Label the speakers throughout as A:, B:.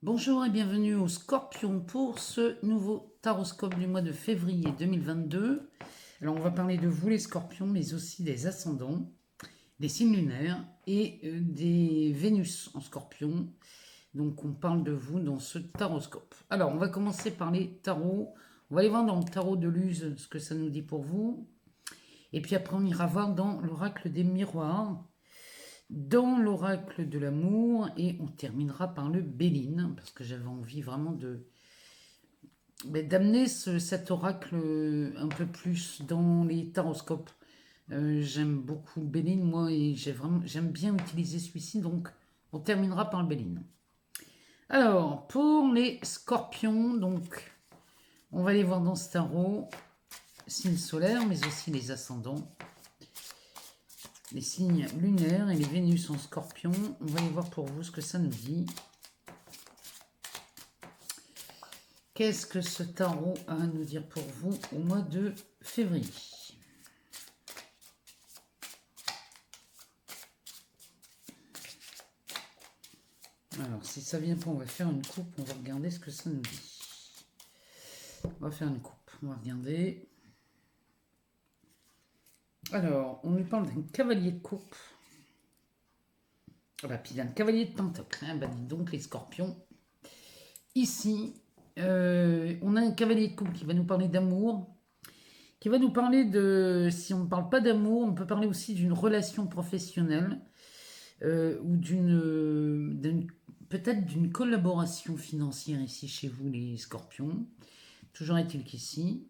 A: Bonjour et bienvenue au Scorpion pour ce nouveau taroscope du mois de février 2022. Alors on va parler de vous les Scorpions, mais aussi des ascendants, des signes lunaires et des Vénus en Scorpion. Donc on parle de vous dans ce taroscope. Alors on va commencer par les tarots. On va aller voir dans le tarot de Luz ce que ça nous dit pour vous. Et puis après on ira voir dans l'oracle des miroirs, dans l'oracle de l'amour, et on terminera par le Béline, parce que j'avais envie vraiment d'amener cet oracle un peu plus dans les taroscopes. J'aime beaucoup le Béline, moi, et j'aime bien utiliser celui-ci, donc on terminera par le Béline. Alors, pour les scorpions, donc, on va les voir dans ce tarot, signes solaires, mais aussi les ascendants, les signes lunaires et les Vénus en scorpion. On va aller voir pour vous ce que ça nous dit. Qu'est-ce que ce tarot a à nous dire pour vous au mois de février? Alors, si ça vient pas, on va faire une coupe. On va regarder ce que ça nous dit. On va faire une coupe. On va regarder. Alors, on nous parle d'un cavalier de coupe. Ah bah, puis d'un cavalier de pentacle. Bah, dis donc, les scorpions. Ici, on a un cavalier de coupe qui va nous parler d'amour, qui va nous parler de, si on ne parle pas d'amour, on peut parler aussi d'une relation professionnelle ou peut-être d'une collaboration financière ici chez vous les scorpions. Toujours est-il qu'ici,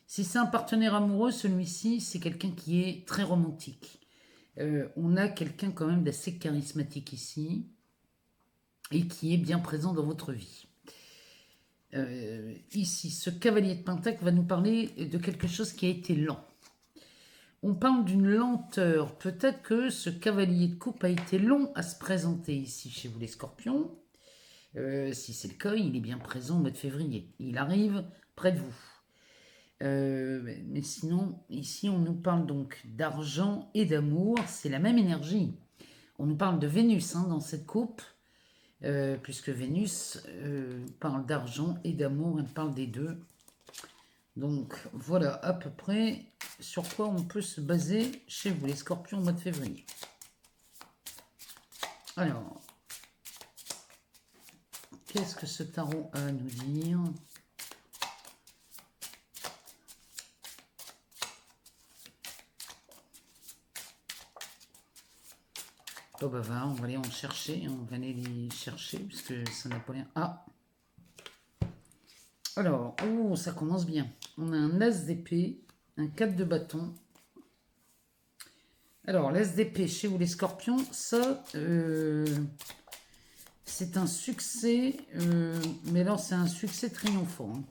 A: si c'est un partenaire amoureux, celui-ci c'est quelqu'un qui est très romantique. On a quelqu'un quand même d'assez charismatique ici et qui est bien présent dans votre vie. Ici, ce cavalier de pentacle va nous parler de quelque chose qui a été lent. On parle d'une lenteur. Peut-être que ce cavalier de coupe a été long à se présenter ici chez vous les scorpions. Si c'est le cas, il est bien présent au mois de février. Il arrive près de vous. Mais sinon, ici, on nous parle donc d'argent et d'amour. C'est la même énergie. On nous parle de Vénus dans cette coupe. Puisque Vénus parle d'argent et d'amour, elle parle des deux. Donc voilà à peu près sur quoi on peut se baser chez vous les scorpions au mois de février. Alors, qu'est-ce que ce tarot a à nous dire? Oh bah va, on va aller en chercher, on va aller les chercher puisque ça n'a pas l'air... Ah! Alors, oh, ça commence bien. On a un as d'épée, un 4 de bâton. Alors, l'as d'épée chez vous les scorpions, ça, c'est un succès, mais là, c'est un succès triomphant.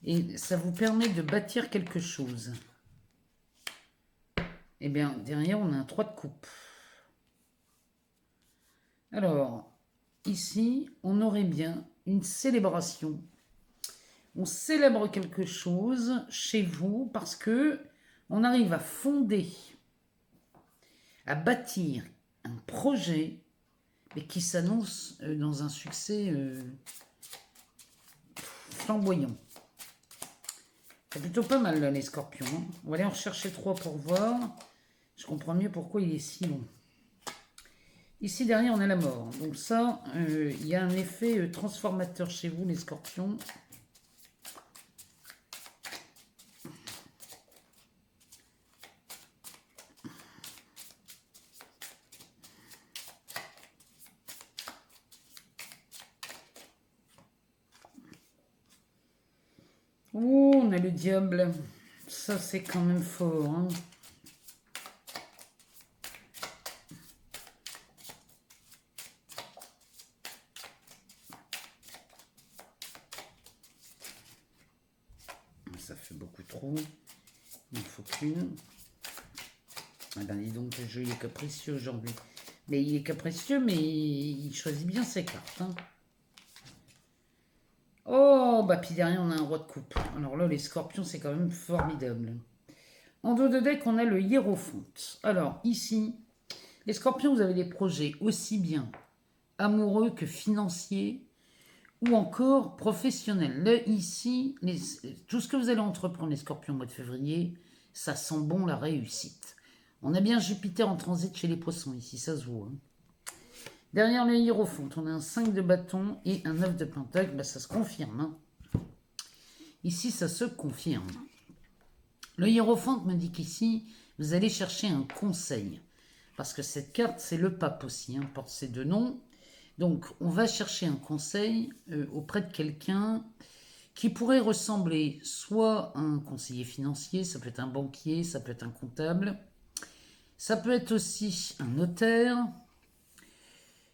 A: Et ça vous permet de bâtir quelque chose. Et bien, derrière, on a un 3 de coupe. Alors, ici, on aurait bien une célébration. On célèbre quelque chose chez vous parce que on arrive à fonder, à bâtir un projet, mais qui s'annonce dans un succès flamboyant. C'est plutôt pas mal là, les scorpions. On va aller en rechercher 3 pour voir. Je comprends mieux pourquoi il est si long. Ici derrière on a la mort. Donc ça, il y a un effet transformateur chez vous les scorpions. Oh, on a le diable. Ça c'est quand même fort. Ça fait beaucoup trop. Il ne faut qu'une. Ah ben dis donc, le jeu il est capricieux aujourd'hui. Mais il est capricieux, mais il choisit bien ses cartes. Oh, bah puis derrière on a un roi de coupe. Alors là, les scorpions, c'est quand même formidable. En dos de deck, on a le hiérophante. Alors ici, les scorpions, vous avez des projets aussi bien amoureux que financier ou encore professionnel. Là, ici, tout ce que vous allez entreprendre, les scorpions, au mois de février, ça sent bon la réussite. On a bien Jupiter en transit chez les poissons ici, ça se voit. Hein. Derrière le hiérophante, on a un 5 de bâton et un 9 de pentacle. Ben, ça se confirme. Hein. Ici, ça se confirme. Le hiérophante me dit qu'ici, vous allez chercher un conseil. Parce que cette carte, c'est le pape aussi, hein, porte ces deux noms. Donc, on va chercher un conseil auprès de quelqu'un qui pourrait ressembler soit à un conseiller financier, ça peut être un banquier, ça peut être un comptable, ça peut être aussi un notaire.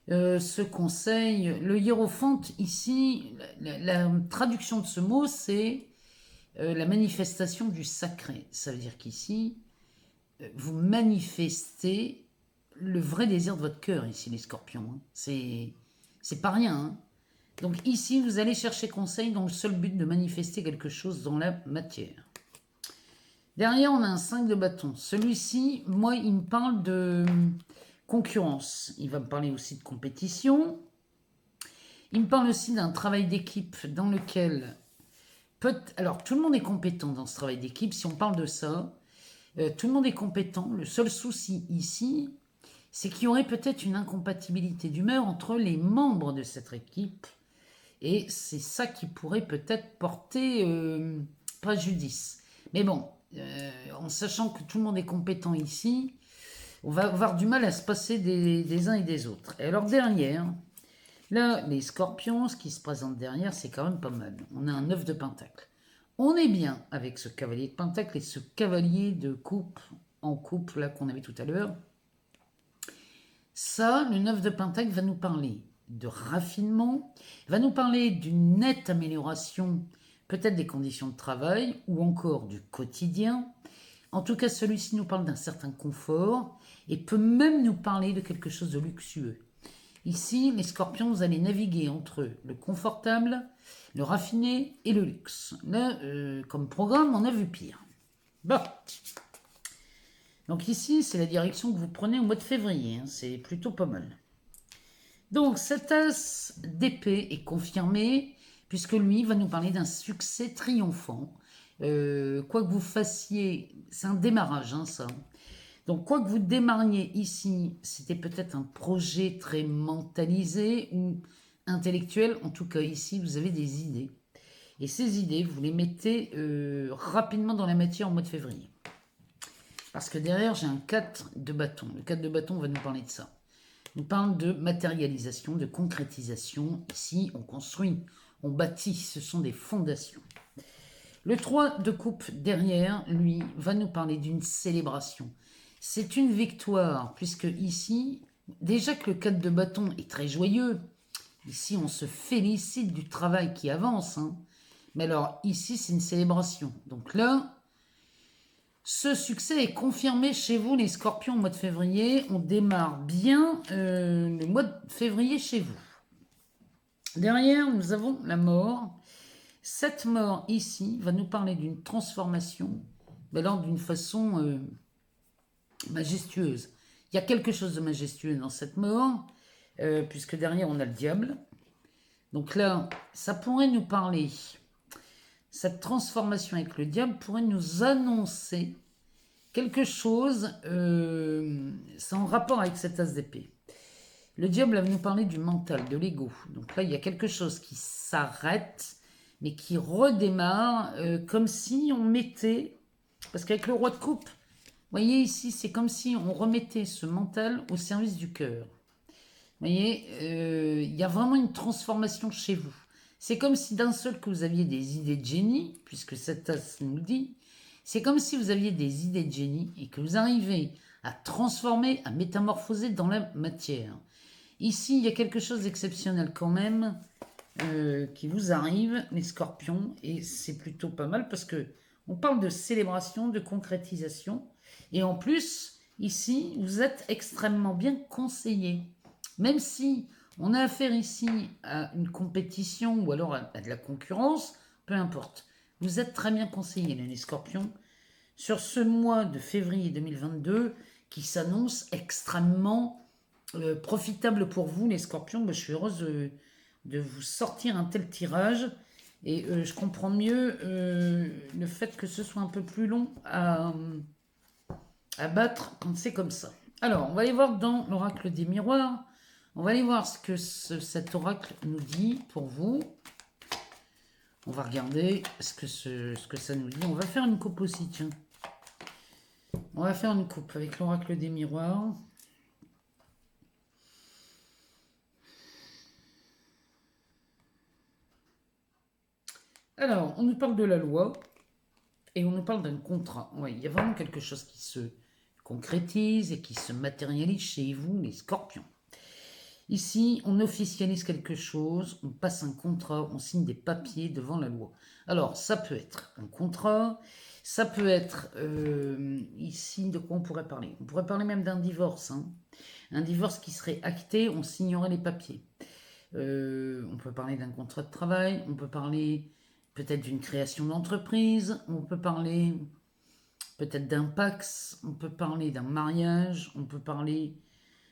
A: Ce conseil, le hiérophante, ici, la traduction de ce mot, c'est la manifestation du sacré. Ça veut dire qu'ici, vous manifestez le vrai désir de votre cœur, ici, les scorpions. Hein. C'est pas rien. Hein. Donc ici, vous allez chercher conseil dans le seul but de manifester quelque chose dans la matière. Derrière, on a un 5 de bâton. Celui-ci, moi, il me parle de concurrence. Il va me parler aussi de compétition. Il me parle aussi d'un travail d'équipe dans lequel... Alors, tout le monde est compétent dans ce travail d'équipe. Si on parle de ça, tout le monde est compétent. Le seul souci ici, c'est qu'il y aurait peut-être une incompatibilité d'humeur entre les membres de cette équipe. Et c'est ça qui pourrait peut-être porter préjudice. Mais bon, en sachant que tout le monde est compétent ici, on va avoir du mal à se passer des uns et des autres. Et alors derrière, là, les scorpions, ce qui se présente derrière, c'est quand même pas mal. On a un 9 de pentacle. On est bien avec ce cavalier de pentacle et ce cavalier de coupe en coupe là qu'on avait tout à l'heure. Ça, le 9 de pentacle va nous parler de raffinement, va nous parler d'une nette amélioration, peut-être des conditions de travail ou encore du quotidien. En tout cas, celui-ci nous parle d'un certain confort et peut même nous parler de quelque chose de luxueux. Ici, les scorpions, vous allez naviguer entre le confortable, le raffiné et le luxe. Là, comme programme, on a vu pire. Bon. Donc ici, c'est la direction que vous prenez au mois de février. Hein. C'est plutôt pas mal. Donc, cet as d'épée est confirmé, puisque lui va nous parler d'un succès triomphant. Quoi que vous fassiez, c'est un démarrage, hein, ça. Donc, quoi que vous démarriez ici, c'était peut-être un projet très mentalisé ou intellectuel. En tout cas, ici, vous avez des idées. Et ces idées, vous les mettez rapidement dans la matière au mois de février. Parce que derrière, j'ai un 4 de bâton. Le 4 de bâton va nous parler de ça. Il nous parle de matérialisation, de concrétisation. Ici, on construit, on bâtit, ce sont des fondations. Le 3 de coupe derrière, lui, va nous parler d'une célébration. C'est une victoire, puisque ici, déjà que le 4 de bâton est très joyeux, ici, on se félicite du travail qui avance. Hein. Mais alors, ici, c'est une célébration. Donc là, ce succès est confirmé chez vous, les scorpions, au mois de février. On démarre bien le mois de février chez vous. Derrière, nous avons la mort. Cette mort ici va nous parler d'une transformation, mais alors d'une façon majestueuse. Il y a quelque chose de majestueux dans cette mort, puisque derrière, on a le diable. Donc là, ça pourrait nous parler... Cette transformation avec le diable pourrait nous annoncer quelque chose, c'est en rapport avec cet as d'épée. Le diable va nous parler du mental, de l'ego. Donc là, il y a quelque chose qui s'arrête, mais qui redémarre, comme si on mettait... Parce qu'avec le roi de coupe, vous voyez ici, c'est comme si on remettait ce mental au service du cœur. Vous voyez, il y a vraiment une transformation chez vous. C'est comme si d'un seul que vous aviez des idées de génie, puisque cet as nous dit, c'est comme si vous aviez des idées de génie et que vous arrivez à transformer, à métamorphoser dans la matière. Ici, il y a quelque chose d'exceptionnel quand même qui vous arrive, les scorpions, et c'est plutôt pas mal parce que on parle de célébration, de concrétisation, et en plus, ici, vous êtes extrêmement bien conseillé. Même si on a affaire ici à une compétition ou alors à de la concurrence, peu importe. Vous êtes très bien conseillés, les scorpions, sur ce mois de février 2022 qui s'annonce extrêmement profitable pour vous, les scorpions. Je suis heureuse de vous sortir un tel tirage. Et je comprends mieux le fait que ce soit un peu plus long à battre quand c'est comme ça. Alors, on va aller voir dans l'oracle des miroirs. On va aller voir ce que cet oracle nous dit pour vous. On va regarder ce que ça nous dit. On va faire une coupe aussi, tiens. On va faire une coupe avec l'oracle des miroirs. Alors, on nous parle de la loi et on nous parle d'un contrat. Ouais, il y a vraiment quelque chose qui se concrétise et qui se matérialise chez vous, les scorpions. Ici, on officialise quelque chose, on passe un contrat, on signe des papiers devant la loi. Alors, ça peut être un contrat, ça peut être, ici, de quoi on pourrait parler? On pourrait parler même d'un divorce. Hein. Un divorce qui serait acté, on signerait les papiers. On peut parler d'un contrat de travail, on peut parler peut-être d'une création d'entreprise, on peut parler peut-être d'un pax, on peut parler d'un mariage, on peut parler,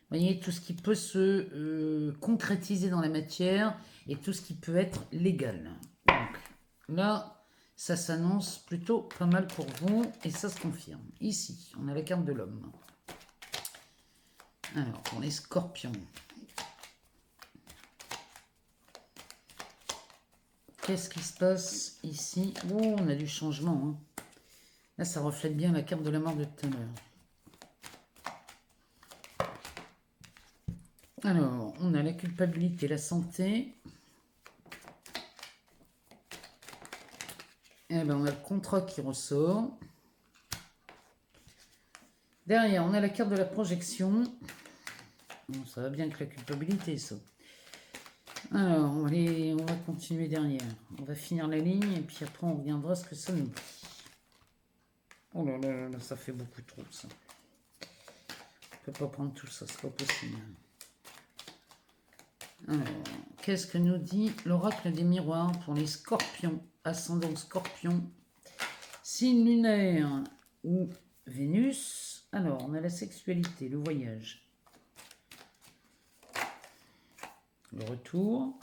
A: vous voyez, tout ce qui peut se concrétiser dans la matière et tout ce qui peut être légal. Donc là, ça s'annonce plutôt pas mal pour vous et ça se confirme. Ici, on a la carte de l'homme. Alors, pour les scorpions. Qu'est-ce qui se passe ici? Oh, on a du changement. Hein. Là, ça reflète bien la carte de la mort de tout à l'heure. Alors, on a la culpabilité, la santé. Et ben, on a le contrat qui ressort. Derrière, on a la carte de la projection. Bon, ça va bien que la culpabilité, ça. Alors, on va continuer derrière. On va finir la ligne et puis après, on reviendra à ce que ça nous dit. Oh là là là, ça fait beaucoup trop, ça. On ne peut pas prendre tout ça, c'est pas possible. Alors, qu'est-ce que nous dit l'oracle des miroirs pour les scorpions, ascendant scorpion, signe lunaire ou Vénus? Alors, on a la sexualité, le voyage, le retour,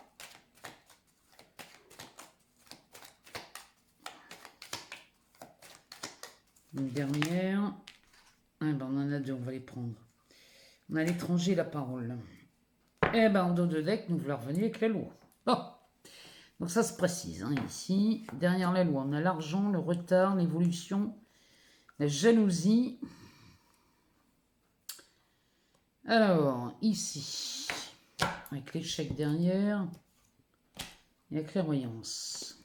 A: une dernière. Ah ben, on en a deux, on va les prendre. On a l'étranger et la parole. Eh ben, en dos de deck, nous voulons revenir avec la loi. Oh. Donc ça se précise, hein, ici. Derrière la loi, on a l'argent, le retard, l'évolution, la jalousie. Alors, ici, avec l'échec derrière, et la clairvoyance.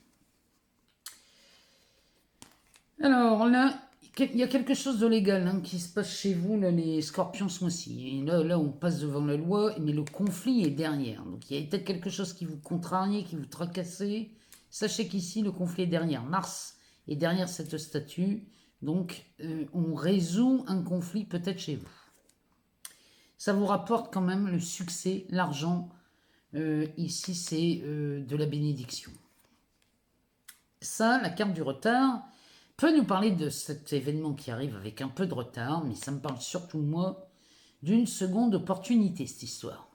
A: Alors là, il y a quelque chose de légal hein, qui se passe chez vous, là, les scorpions sont aussi. Et là, on passe devant la loi, mais le conflit est derrière. Donc il y a peut-être quelque chose qui vous contrarie, qui vous tracassez. Sachez qu'ici, le conflit est derrière. Mars est derrière cette statue. Donc on résout un conflit peut-être chez vous. Ça vous rapporte quand même le succès, l'argent. Ici, c'est de la bénédiction. Ça, la carte du retard peut nous parler de cet événement qui arrive avec un peu de retard, mais ça me parle surtout, moi, d'une seconde opportunité, cette histoire.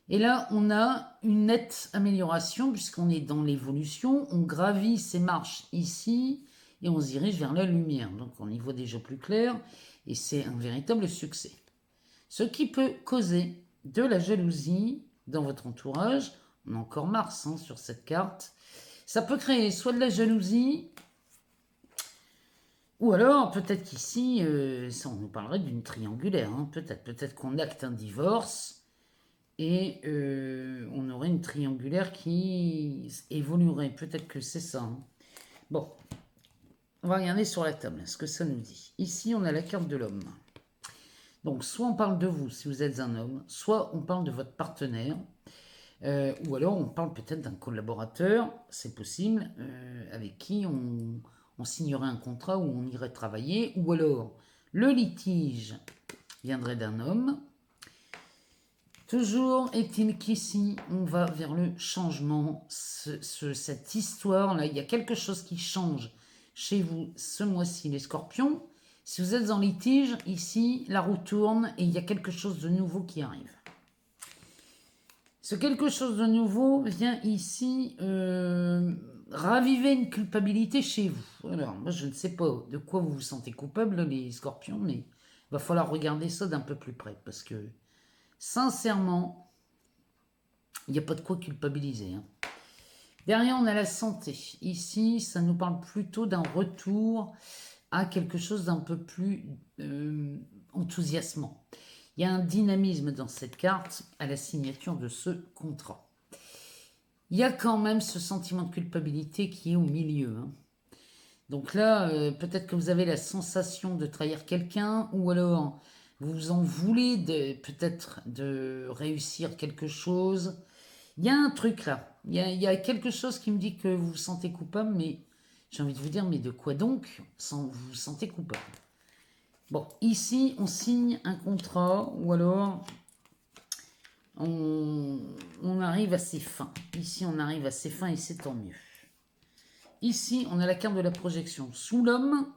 A: Et là, on a une nette amélioration, puisqu'on est dans l'évolution, on gravit ces marches ici, et on se dirige vers la lumière. Donc on y voit déjà plus clair, et c'est un véritable succès. Ce qui peut causer de la jalousie dans votre entourage, on a encore Mars hein, sur cette carte, ça peut créer soit de la jalousie, ou alors, peut-être qu'ici, ça on nous parlerait d'une triangulaire. Hein. Peut-être qu'on acte un divorce et on aurait une triangulaire qui évoluerait. Peut-être que c'est ça. Hein. Bon, on va regarder sur la table ce que ça nous dit. Ici, on a la carte de l'homme. Donc, soit on parle de vous si vous êtes un homme, soit on parle de votre partenaire, ou alors on parle peut-être d'un collaborateur, c'est possible, avec qui on signerait un contrat où on irait travailler, ou alors le litige viendrait d'un homme. Toujours est-il qu'ici, on va vers le changement, cette histoire-là, il y a quelque chose qui change chez vous ce mois-ci, les scorpions. Si vous êtes en litige, ici, la roue tourne et il y a quelque chose de nouveau qui arrive. Ce quelque chose de nouveau vient ici raviver une culpabilité chez vous. Alors, moi, je ne sais pas de quoi vous vous sentez coupable, les scorpions, mais il va falloir regarder ça d'un peu plus près. Parce que, sincèrement, il n'y a pas de quoi culpabiliser. Hein. Derrière, on a la santé. Ici, ça nous parle plutôt d'un retour à quelque chose d'un peu plus enthousiasmant. Il y a un dynamisme dans cette carte à la signature de ce contrat. Il y a quand même ce sentiment de culpabilité qui est au milieu. Hein. Donc là, peut-être que vous avez la sensation de trahir quelqu'un ou alors vous en voulez peut-être de réussir quelque chose. Il y a un truc là. Il y a quelque chose qui me dit que vous vous sentez coupable, mais j'ai envie de vous dire, mais de quoi donc vous vous sentez coupable? Bon, ici, on signe un contrat ou alors on arrive à ses fins. Ici, on arrive à ses fins et c'est tant mieux. Ici, on a la carte de la projection. Sous l'homme,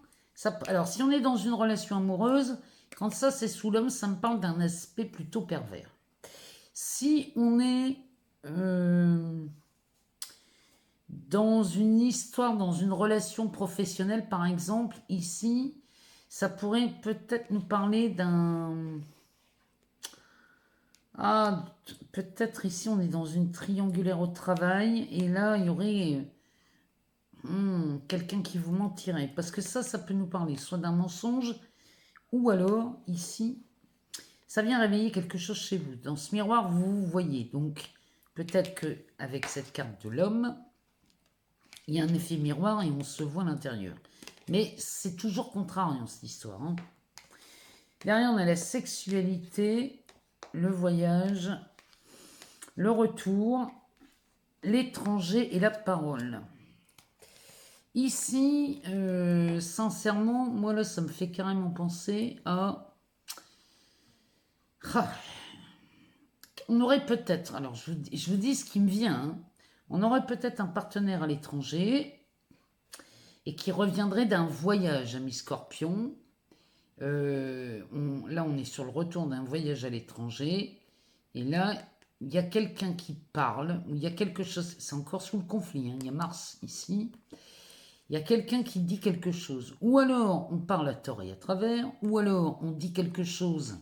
A: alors si on est dans une relation amoureuse, quand ça c'est sous l'homme, ça me parle d'un aspect plutôt pervers. Si on est dans une histoire, dans une relation professionnelle par exemple, ici, ça pourrait peut-être nous parler d'un... Ah, peut-être ici on est dans une triangulaire au travail et là il y aurait quelqu'un qui vous mentirait. Parce que ça peut nous parler soit d'un mensonge ou alors ici, ça vient réveiller quelque chose chez vous. Dans ce miroir, vous voyez. Donc peut-être qu'avec cette carte de l'homme, il y a un effet miroir et on se voit à l'intérieur. Mais c'est toujours contrariant cette histoire. Hein. Derrière, on a la sexualité, le voyage, le retour, l'étranger et la parole. Ici, sincèrement, moi là, ça me fait carrément penser à... Ah. On aurait peut-être, alors je vous dis ce qui me vient, hein. On aurait peut-être un partenaire à l'étranger et qui reviendrait d'un voyage, ami Scorpion. Là, on est sur le retour d'un voyage à l'étranger. Et là, il y a quelqu'un qui parle, ou il y a quelque chose, c'est encore sous le conflit, hein, il y a Mars ici. Il y a quelqu'un qui dit quelque chose. Ou alors, on parle à tort et à travers, ou alors, on dit quelque chose.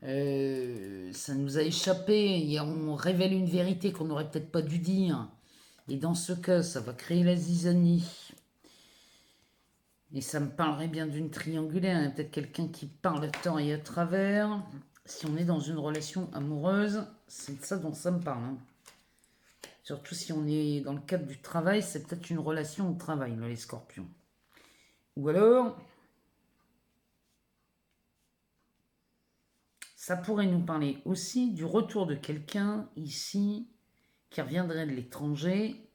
A: Ça nous a échappé, et on révèle une vérité qu'on n'aurait peut-être pas dû dire. Et dans ce cas, ça va créer la zizanie. Et ça me parlerait bien d'une triangulaire. Il y a peut-être quelqu'un qui parle à tort et à travers. Si on est dans une relation amoureuse, c'est de ça dont ça me parle. Hein. Surtout si on est dans le cadre du travail, c'est peut-être une relation au travail, là, les scorpions. Ou alors, ça pourrait nous parler aussi du retour de quelqu'un ici qui reviendrait de l'étranger.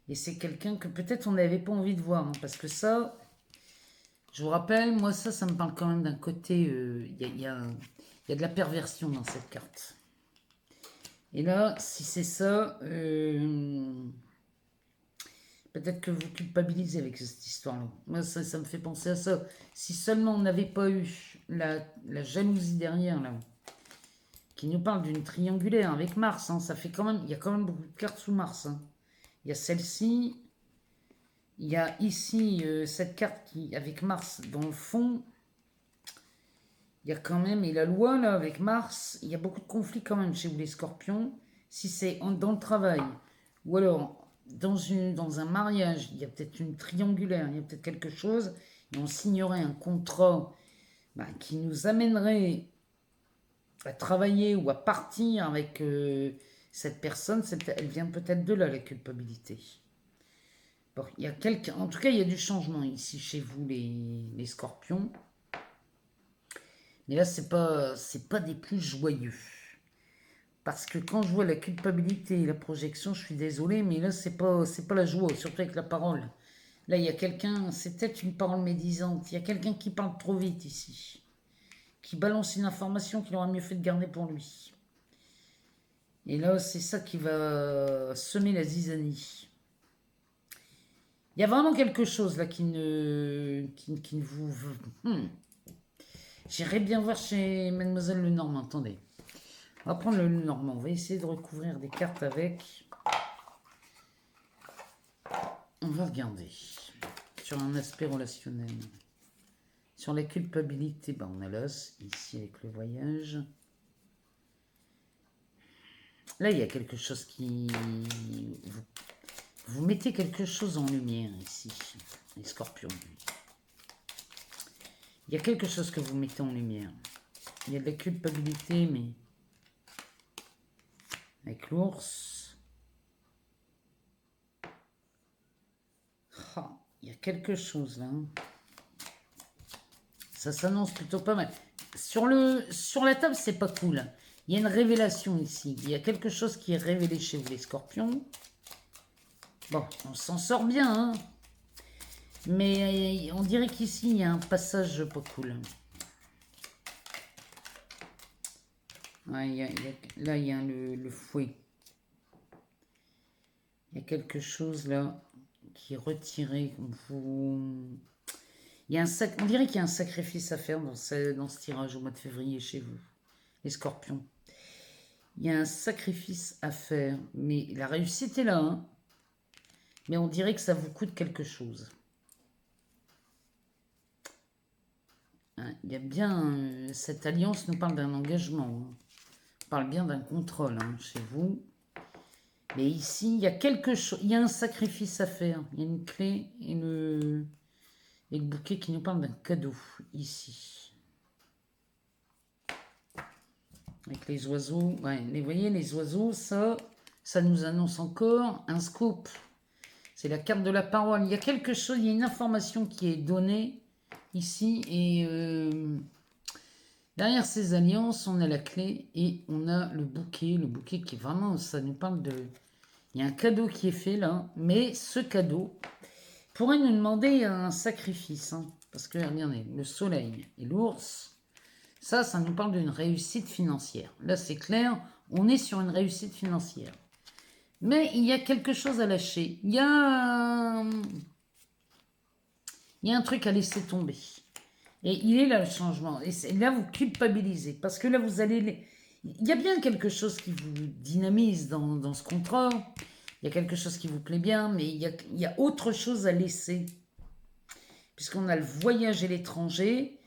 A: Et c'est quelqu'un que peut-être on n'avait pas envie de voir. Hein, parce que ça, je vous rappelle, moi ça me parle quand même d'un côté... Il y a de la perversion dans cette carte. Et là, si c'est ça... peut-être que vous culpabilisez avec cette histoire-là. Moi, ça me fait penser à ça. Si seulement on n'avait pas eu la jalousie derrière, là, qui nous parle d'une triangulaire avec Mars, hein, ça fait quand même, il y a quand même beaucoup de cartes sous Mars. Hein. Il y a celle-ci, il y a ici cette carte qui, avec Mars dans le fond. Il y a quand même, et la loi là avec Mars, il y a beaucoup de conflits quand même chez vous les scorpions. Si c'est dans le travail, ou alors dans un mariage, il y a peut-être une triangulaire, il y a peut-être quelque chose, et on signerait un contrat qui nous amènerait à travailler ou à partir avec cette personne. Elle vient peut-être de là, la culpabilité. Bon, il y a quelqu'un, en tout cas, il y a du changement ici chez vous, les scorpions. Mais là, c'est pas des plus joyeux. Parce que quand je vois la culpabilité et la projection, je suis désolée, mais là, c'est pas la joie, surtout avec la parole. Là, il y a quelqu'un, c'est peut-être une parole médisante. Il y a quelqu'un qui parle trop vite ici. Qui balance une information qu'il aurait mieux fait de garder pour lui. Et là, c'est ça qui va semer la zizanie. Il y a vraiment quelque chose là qui ne vous... J'irais bien voir chez Mademoiselle Lenormand. Attendez. On va prendre le Lenormand. On va essayer de recouvrir des cartes avec. On va regarder. Sur un aspect relationnel. Sur la culpabilité, ben on a l'os. Ici avec le voyage. Là, il y a quelque chose qui... Vous mettez quelque chose en lumière ici, les scorpions. Il y a quelque chose que vous mettez en lumière. Il y a de la culpabilité, mais... Avec l'ours. Oh, il y a quelque chose là. Ça s'annonce plutôt pas mal. Sur la table, c'est pas cool. Il y a une révélation ici. Il y a quelque chose qui est révélé chez vous, les scorpions. Bon, on s'en sort bien, hein. Mais on dirait qu'ici, il y a un passage pas cool. Ouais, là, il y a le fouet. Il y a quelque chose là qui est retiré. Il y a on dirait qu'il y a un sacrifice à faire dans ce tirage au mois de février chez vous, les scorpions. Il y a un sacrifice à faire, mais la réussite est là, hein. Mais on dirait que ça vous coûte quelque chose. Il y a bien... cette alliance nous parle d'un engagement. Hein. On parle bien d'un contrôle hein, chez vous. Mais ici, il y a quelque chose... Il y a un sacrifice à faire. Il y a une clé et le bouquet qui nous parle d'un cadeau, ici. Avec les oiseaux. Ouais, vous voyez, les oiseaux, ça nous annonce encore un scoop. C'est la carte de la parole. Il y a quelque chose, il y a une information qui est donnée ici. Et derrière ces alliances, on a la clé et on a le bouquet. Le bouquet qui est vraiment, ça nous parle de... Il y a un cadeau qui est fait là. Mais ce cadeau pourrait nous demander un sacrifice. Hein, parce que, regardez, le soleil et l'ours, ça nous parle d'une réussite financière. Là, c'est clair, on est sur une réussite financière. Mais il y a quelque chose à lâcher. Il y a un truc à laisser tomber. Et il est là le changement. Et là, vous culpabilisez. Parce que là, vous allez... Il y a bien quelque chose qui vous dynamise dans ce contrat. Il y a quelque chose qui vous plaît bien. Mais il y a autre chose à laisser. Puisqu'on a le voyage et l'étranger.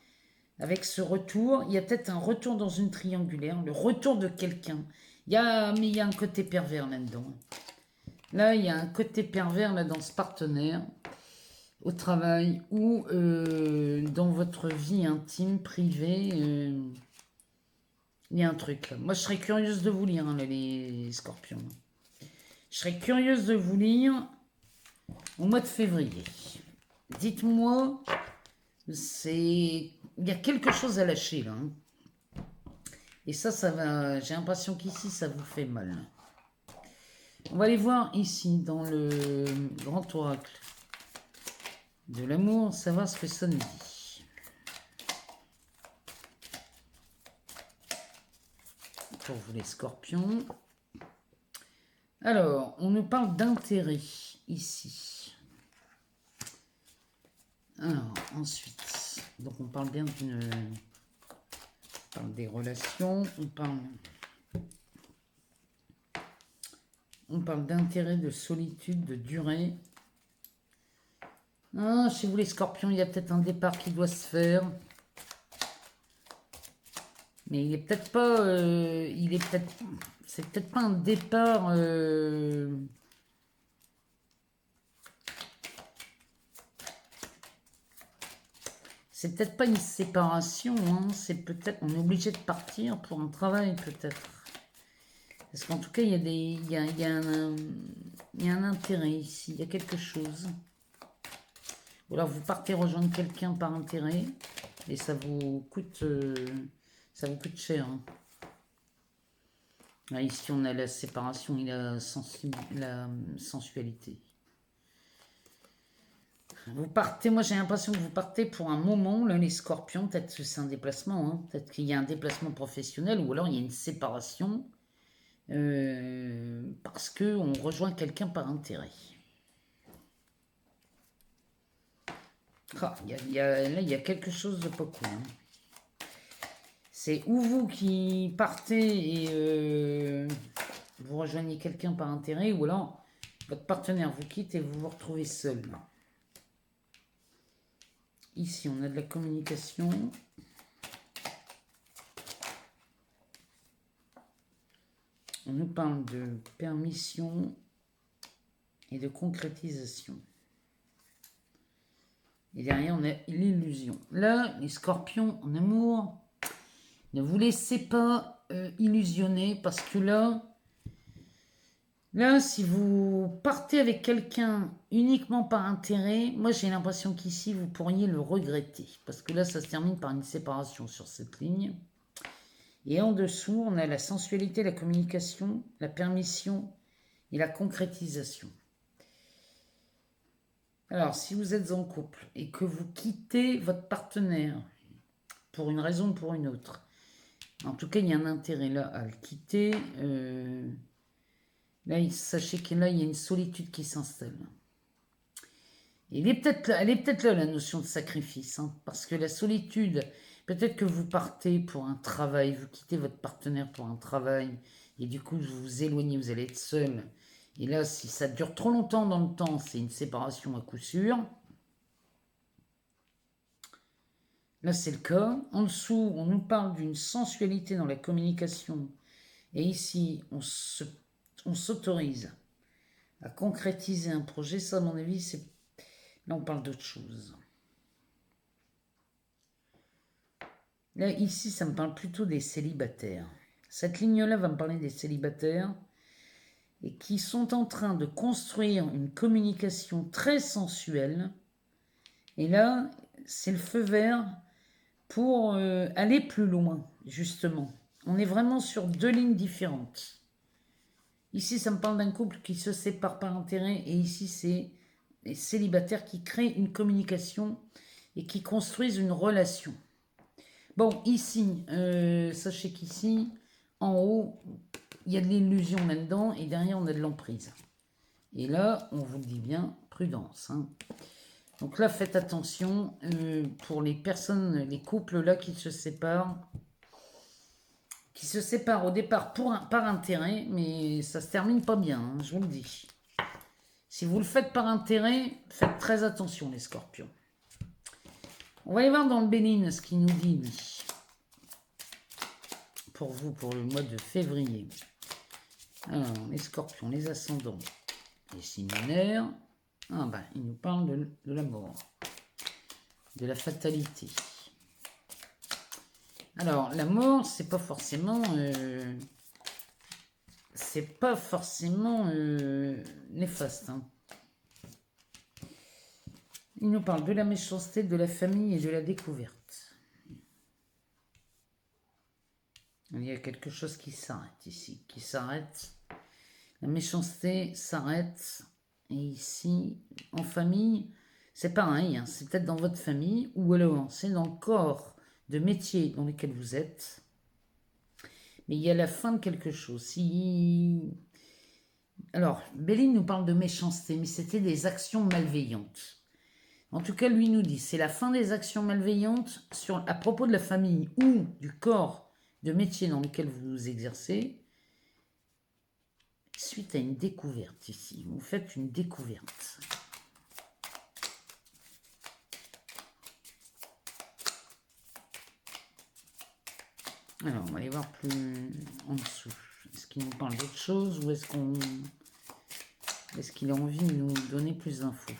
A: Avec ce retour, il y a peut-être un retour dans une triangulaire. Le retour de quelqu'un. Mais il y a un côté pervers là-dedans. Là, il y a un côté pervers là, dans ce partenaire, au travail ou dans votre vie intime, privée. Il y a un truc là. Moi, je serais curieuse de vous lire, hein, là, les scorpions. Je serais curieuse de vous lire au mois de février. Dites-moi, il y a quelque chose à lâcher là. Hein. Et ça va... J'ai l'impression qu'ici, ça vous fait mal. On va aller voir ici, dans le grand oracle de l'amour, savoir ce que ça nous dit. Pour vous les scorpions. Alors, on nous parle d'intérêt ici. Alors, ensuite, donc on parle bien d'une... On parle des relations, on parle d'intérêt, de solitude, de durée. Ah, chez vous les scorpions, il y a peut-être un départ qui doit se faire. Mais il est peut-être pas... c'est peut-être pas un départ... C'est peut-être pas une séparation, hein. C'est peut-être... On est obligé de partir pour un travail, peut-être. Parce qu'en tout cas, il y a un intérêt ici, il y a quelque chose. Ou alors vous partez rejoindre quelqu'un par intérêt et ça vous coûte cher. Hein. Là, ici, on a la séparation et la sensualité. Vous partez, moi j'ai l'impression que vous partez pour un moment, là, les scorpions, peut-être que c'est un déplacement, hein. Peut-être qu'il y a un déplacement professionnel ou alors il y a une séparation. Parce qu'on rejoint quelqu'un par intérêt. Ah, là, il y a quelque chose de pas cool. Hein. C'est ou vous qui partez et vous rejoignez quelqu'un par intérêt, ou alors votre partenaire vous quitte et vous vous retrouvez seul. Ici, on a de la communication. On nous parle de permission et de concrétisation. Et derrière, on a l'illusion. Là, les scorpions en amour, ne vous laissez pas illusionner parce que là, si vous partez avec quelqu'un uniquement par intérêt, moi j'ai l'impression qu'ici, vous pourriez le regretter. Parce que là, ça se termine par une séparation sur cette ligne. Et en dessous, on a la sensualité, la communication, la permission et la concrétisation. Alors, si vous êtes en couple et que vous quittez votre partenaire pour une raison ou pour une autre, en tout cas, il y a un intérêt là à le quitter. Là, sachez que là, il y a une solitude qui s'installe. Elle est peut-être là, la notion de sacrifice, hein, parce que la solitude, peut-être que vous partez pour un travail, vous quittez votre partenaire pour un travail, et du coup, vous vous éloignez, vous allez être seul. Et là, si ça dure trop longtemps dans le temps, c'est une séparation à coup sûr. Là, c'est le cas. En dessous, on nous parle d'une sensualité dans la communication. Et ici, on s'autorise à concrétiser un projet. Ça, à mon avis, c'est... Là, on parle d'autre chose. Là, ici, ça me parle plutôt des célibataires. Cette ligne-là va me parler des célibataires et qui sont en train de construire une communication très sensuelle. Et là, c'est le feu vert pour aller plus loin, justement. On est vraiment sur deux lignes différentes. Ici, ça me parle d'un couple qui se sépare par intérêt, et ici, c'est les célibataires qui créent une communication et qui construisent une relation. Bon, ici, sachez qu'ici, en haut, il y a de l'illusion là-dedans, et derrière, on a de l'emprise. Et là, on vous le dit bien, prudence. Hein. Donc là, faites attention pour les personnes, les couples là qui se séparent au départ par intérêt, mais ça se termine pas bien, hein, je vous le dis. Si vous le faites par intérêt, faites très attention les scorpions. On va aller voir dans le Bénin ce qu'il nous dit, lui. Pour vous, pour le mois de février. Alors, les scorpions, les ascendants, les signes lunaires. Ah ben, il nous parle de la mort, de la fatalité. Alors, la mort, c'est pas forcément néfaste. Hein. Il nous parle de la méchanceté, de la famille et de la découverte. Il y a quelque chose qui s'arrête ici, qui s'arrête. La méchanceté s'arrête. Et ici, en famille, c'est pareil. Hein, c'est peut-être dans votre famille ou alors c'est dans le corps de métier dans lequel vous êtes. Mais il y a la fin de quelque chose. Alors, Béline nous parle de méchanceté, mais c'était des actions malveillantes. En tout cas, lui nous dit, c'est la fin des actions malveillantes à propos de la famille ou du corps de métier dans lequel vous exercez, suite à une découverte ici. Vous faites une découverte. Alors, on va aller voir plus en dessous. Est-ce qu'il nous parle d'autre chose ou est-ce qu'il a envie de nous donner plus d'infos?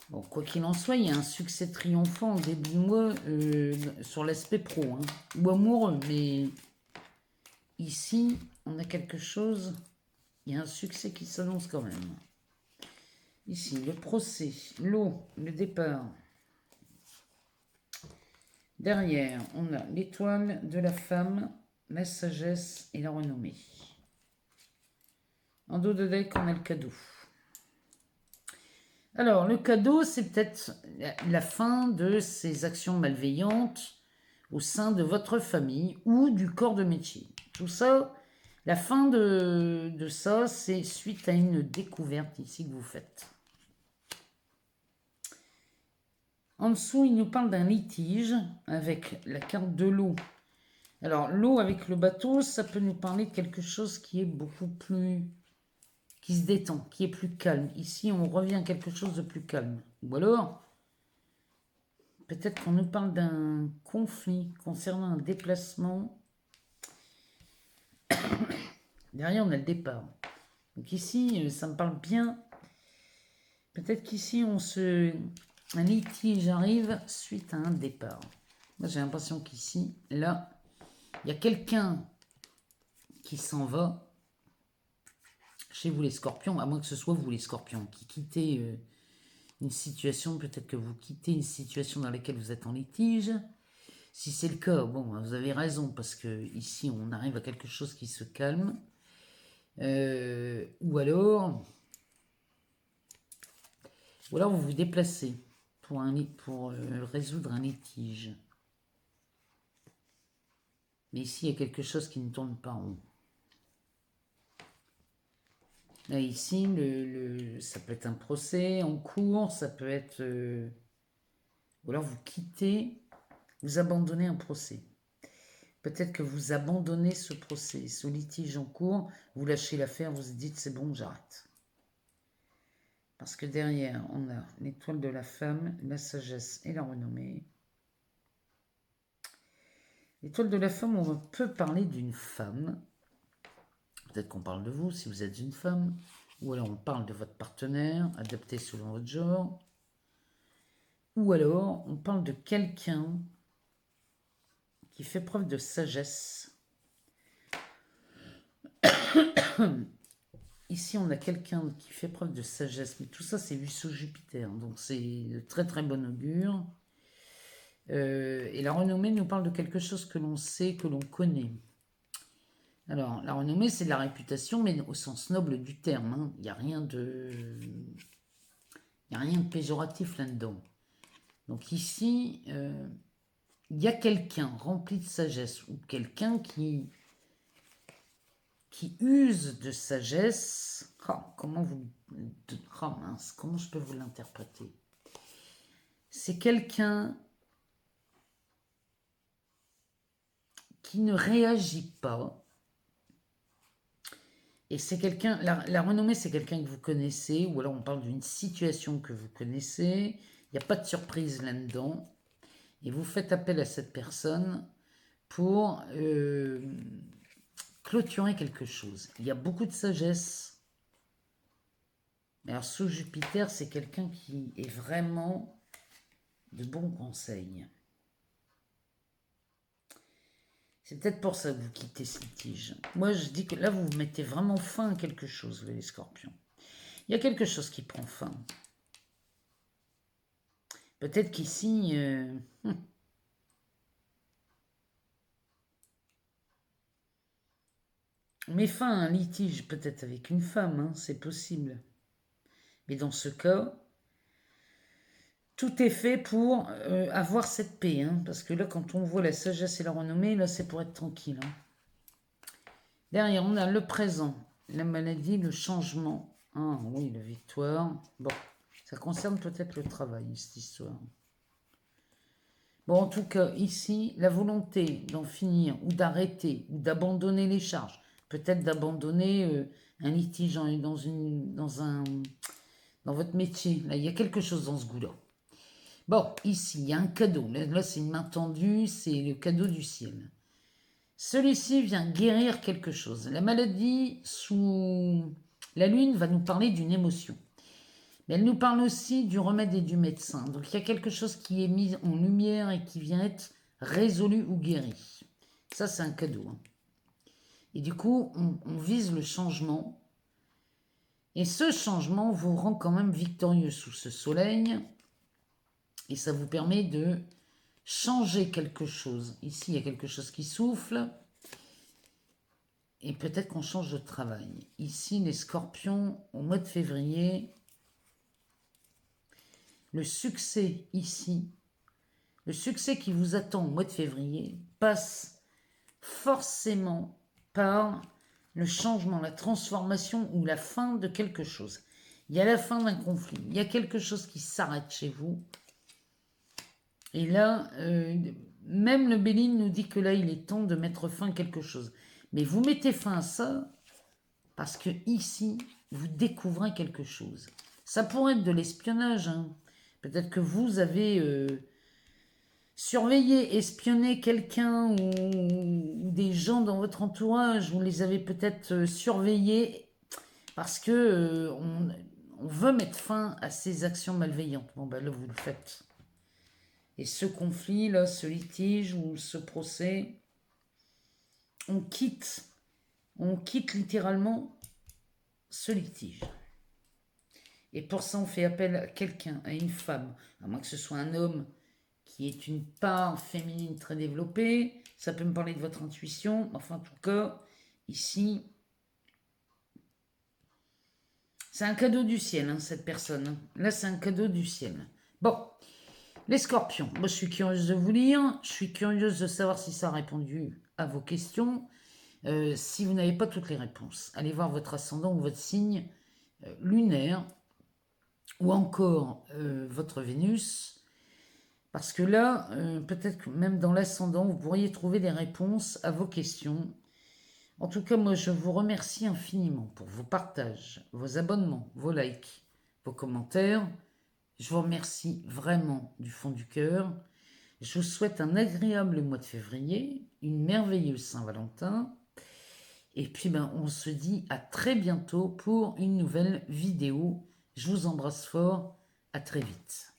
A: Bon, quoi qu'il en soit, il y a un succès triomphant au début de mois sur l'aspect pro, hein, ou amoureux, mais ici, on a quelque chose, il y a un succès qui s'annonce quand même. Ici, le procès, l'eau, le départ. Derrière, on a l'étoile de la femme, la sagesse et la renommée. En dos de deck, on a le cadeau. Alors, le cadeau, c'est peut-être la fin de ces actions malveillantes au sein de votre famille ou du corps de métier. Tout ça, la fin de ça, c'est suite à une découverte ici que vous faites. En dessous, il nous parle d'un litige avec la carte de l'eau. Alors, l'eau avec le bateau, ça peut nous parler de quelque chose qui est beaucoup plus... qui se détend, qui est plus calme. Ici, on revient à quelque chose de plus calme. Ou alors, peut-être qu'on nous parle d'un conflit concernant un déplacement. Derrière, on a le départ. Donc ici, ça me parle bien. Peut-être qu'ici, un litige arrive suite à un départ. Moi, j'ai l'impression qu'ici, là, il y a quelqu'un qui s'en va chez vous les scorpions, à moins que ce soit vous les scorpions qui quittez une situation, peut-être que vous quittez une situation dans laquelle vous êtes en litige. Si c'est le cas, bon, vous avez raison, parce que ici, on arrive à quelque chose qui se calme. Ou alors vous vous déplacez pour résoudre un litige. Mais ici, il y a quelque chose qui ne tourne pas rond. Là, ici, ça peut être un procès en cours, ça peut être... ou alors vous quittez, vous abandonnez un procès. Peut-être que vous abandonnez ce procès, ce litige en cours, vous lâchez l'affaire, vous vous dites c'est bon, j'arrête. Parce que derrière, on a l'étoile de la femme, la sagesse et la renommée. L'étoile de la femme, on peut parler d'une femme. Peut-être qu'on parle de vous si vous êtes une femme. Ou alors on parle de votre partenaire, adapté selon votre genre. Ou alors on parle de quelqu'un qui fait preuve de sagesse. Ici, on a quelqu'un qui fait preuve de sagesse, mais tout ça, c'est vu sous Jupiter, donc c'est de très très bon augure. Et la renommée nous parle de quelque chose que l'on sait, que l'on connaît. Alors, la renommée, c'est de la réputation, mais au sens noble du terme. Hein. Il n'y a rien de péjoratif là-dedans. Donc ici, il y a quelqu'un rempli de sagesse, ou quelqu'un qui use de sagesse. Oh, comment je peux vous l'interpréter? C'est quelqu'un qui ne réagit pas. Et c'est quelqu'un, la renommée, c'est quelqu'un que vous connaissez, ou alors on parle d'une situation que vous connaissez. Il n'y a pas de surprise là-dedans. Et vous faites appel à cette personne pour clôturer quelque chose. Il y a beaucoup de sagesse. Alors sous Jupiter, c'est quelqu'un qui est vraiment de bons conseils. C'est peut-être pour ça que vous quittez ce litige. Moi, je dis que là, vous mettez vraiment fin à quelque chose, les scorpions. Il y a quelque chose qui prend fin. Peut-être qu'ici... on met fin à un litige, peut-être avec une femme, hein, c'est possible. Mais dans ce cas, tout est fait pour avoir cette paix. Hein, parce que là, quand on voit la sagesse et la renommée, là, c'est pour être tranquille. Hein. Derrière, on a le présent, la maladie, le changement. Ah oui, la victoire. Bon, ça concerne peut-être le travail, cette histoire. Bon, en tout cas, ici, la volonté d'en finir, ou d'arrêter, ou d'abandonner les charges. Peut-être d'abandonner un litige dans votre métier. Là, il y a quelque chose dans ce goût-là. Bon, ici, il y a un cadeau. Là c'est une main tendue, c'est le cadeau du ciel. Celui-ci vient guérir quelque chose. La maladie sous la lune va nous parler d'une émotion. Mais elle nous parle aussi du remède et du médecin. Donc il y a quelque chose qui est mis en lumière et qui vient être résolu ou guéri. Ça, c'est un cadeau. Hein. Et du coup, on vise le changement. Et ce changement vous rend quand même victorieux sous ce soleil. Et ça vous permet de changer quelque chose. Ici, il y a quelque chose qui souffle. Et peut-être qu'on change de travail. Ici, les scorpions, au mois de février, le succès ici, le succès qui vous attend au mois de février, passe forcément par le changement, la transformation ou la fin de quelque chose. Il y a la fin d'un conflit, il y a quelque chose qui s'arrête chez vous. Et là, même le Béline nous dit que là, il est temps de mettre fin à quelque chose. Mais vous mettez fin à ça parce que ici, vous découvrez quelque chose. Ça pourrait être de l'espionnage. Hein. Peut-être que vous avez surveillé, espionné quelqu'un ou des gens dans votre entourage. Vous les avez peut-être surveillés parce que on veut mettre fin à ces actions malveillantes. Bon, ben là, vous le faites. Et ce conflit, là, ce litige ou ce procès, on quitte littéralement ce litige. Et pour ça, on fait appel à quelqu'un, à une femme, à moins que ce soit un homme qui ait une part féminine très développée. Ça peut me parler de votre intuition. Enfin, en tout cas, ici, c'est un cadeau du ciel, hein, cette personne. Là, c'est un cadeau du ciel. Bon, les scorpions. Moi, je suis curieuse de vous lire. Je suis curieuse de savoir si ça a répondu à vos questions. Si vous n'avez pas toutes les réponses, allez voir votre ascendant ou votre signe lunaire ou encore votre Vénus. Parce que là, peut-être que même dans l'ascendant, vous pourriez trouver des réponses à vos questions. En tout cas, moi, je vous remercie infiniment pour vos partages, vos abonnements, vos likes, vos commentaires. Je vous remercie vraiment du fond du cœur. Je vous souhaite un agréable mois de février, une merveilleuse Saint-Valentin. Et puis, on se dit à très bientôt pour une nouvelle vidéo. Je vous embrasse fort. À très vite.